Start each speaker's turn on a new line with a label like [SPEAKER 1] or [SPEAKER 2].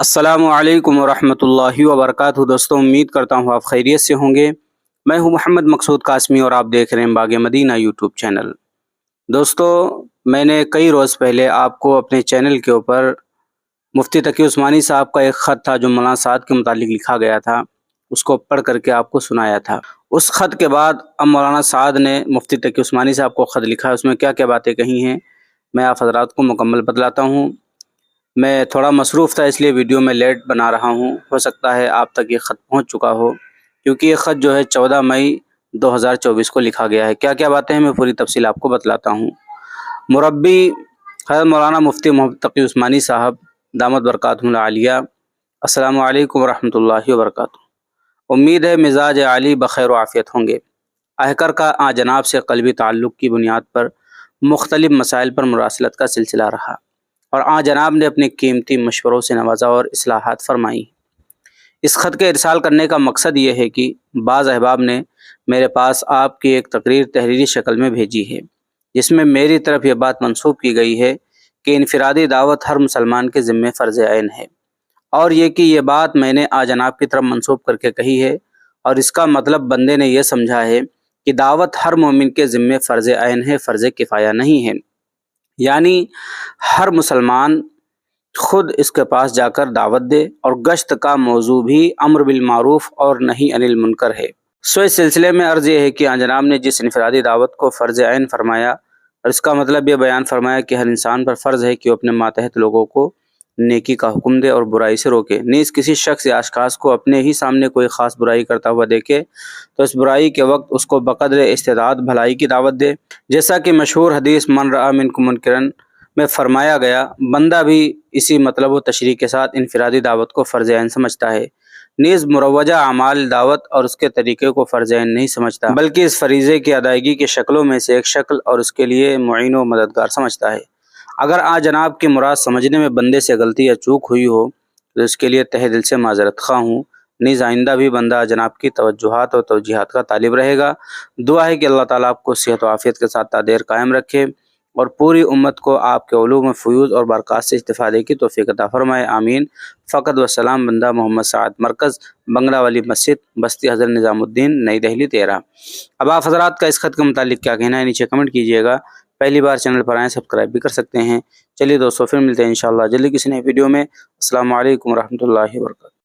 [SPEAKER 1] السلام علیکم ورحمۃ اللہ وبرکاتہ۔ دوستوں، امید کرتا ہوں آپ خیریت سے ہوں گے۔ میں ہوں محمد مقصود قاسمی اور آپ دیکھ رہے ہیں باغ مدینہ یوٹیوب چینل۔ دوستوں، میں نے کئی روز پہلے آپ کو اپنے چینل کے اوپر مفتی تقی عثمانی صاحب کا ایک خط تھا جو مولانا سعد کے متعلق لکھا گیا تھا، اس کو پڑھ کر کے آپ کو سنایا تھا۔ اس خط کے بعد اب مولانا سعد نے مفتی تقی عثمانی صاحب کو خط لکھا ہے، اس میں کیا کیا باتیں کہی ہیں میں آپ حضرات کو مکمل بتلاتا ہوں۔ میں تھوڑا مصروف تھا اس لیے ویڈیو میں لیٹ بنا رہا ہوں، ہو سکتا ہے آپ تک یہ خط پہنچ چکا ہو، کیونکہ یہ خط جو ہے 14 مئی 2024 کو لکھا گیا ہے۔ کیا کیا باتیں ہیں میں پوری تفصیل آپ کو بتلاتا ہوں۔ مربی حضرت مولانا مفتی محمد تقی عثمانی صاحب دامت برکاتہم العالیہ، السلام علیکم ورحمۃ اللہ وبرکاتہ۔ امید ہے مزاج عالی بخیر و عافیت ہوں گے۔ احکر کا جناب سے قلبی تعلق کی بنیاد پر مختلف مسائل پر مراسلت کا سلسلہ رہا اور جناب نے اپنے قیمتی مشوروں سے نوازا اور اصلاحات فرمائی۔ اس خط کے ارسال کرنے کا مقصد یہ ہے کہ بعض احباب نے میرے پاس آپ کی ایک تقریر تحریری شکل میں بھیجی ہے، جس میں میری طرف یہ بات منسوب کی گئی ہے کہ انفرادی دعوت ہر مسلمان کے ذمہ فرض عین ہے، اور یہ بات میں نے جناب کی طرف منسوب کر کے کہی ہے، اور اس کا مطلب بندے نے یہ سمجھا ہے کہ دعوت ہر مومن کے ذمہ فرض عین ہے، فرض کفایہ نہیں ہے، یعنی ہر مسلمان خود اس کے پاس جا کر دعوت دے، اور گشت کا موضوع بھی امر بالمعروف اور نہی عن المنکر ہے۔ اس سلسلے میں عرض یہ ہے کہ جناب نے جس انفرادی دعوت کو فرض عین فرمایا، اور اس کا مطلب یہ بیان فرمایا کہ ہر انسان پر فرض ہے کہ وہ اپنے ماتحت لوگوں کو نیکی کا حکم دے اور برائی سے روکے، نیز کسی شخص یا اشخاص کو اپنے ہی سامنے کوئی خاص برائی کرتا ہوا دیکھے تو اس برائی کے وقت اس کو بقدر استطاعت بھلائی کی دعوت دے، جیسا کہ مشہور حدیث من رأى منکم منکرا میں فرمایا گیا۔ بندہ بھی اسی مطلب و تشریح کے ساتھ انفرادی دعوت کو فرض عین سمجھتا ہے، نیز مروجہ اعمال دعوت اور اس کے طریقے کو فرض عین نہیں سمجھتا، بلکہ اس فریضے کی ادائیگی کی شکلوں میں سے ایک شکل اور اس کے لیے معین و مددگار سمجھتا ہے۔ اگر جناب کی مراد سمجھنے میں بندے سے غلطی یا چوک ہوئی ہو تو اس کے لیے تہ دل سے معذرت خواہ ہوں، نیز آئندہ بھی بندہ جناب کی توجہات اور توجیہات کا طالب رہے گا۔ دعا ہے کہ اللہ تعالیٰ آپ کو صحت و عافیت کے ساتھ تا دیر قائم رکھے اور پوری امت کو آپ کے علوم و فیوض اور برکات سے استفادے کی توفیق عطا فرمائے، آمین۔ فقط و سلام، بندہ محمد سعد، مرکز بنگلہ والی مسجد، بستی حضرت نظام الدین، نئی دہلی 13۔ اب آپ حضرات کا اس خط کے متعلق کیا کہنا ہے نیچے کمنٹ کیجیے گا۔ پہلی بار چینل پر آئیں سبسکرائب بھی کر سکتے ہیں۔ چلیے دوستوں، پھر ملتے ہیں انشاءاللہ جلدی کسی نئے ویڈیو میں۔ السلام علیکم ورحمۃ اللہ وبرکاتہ۔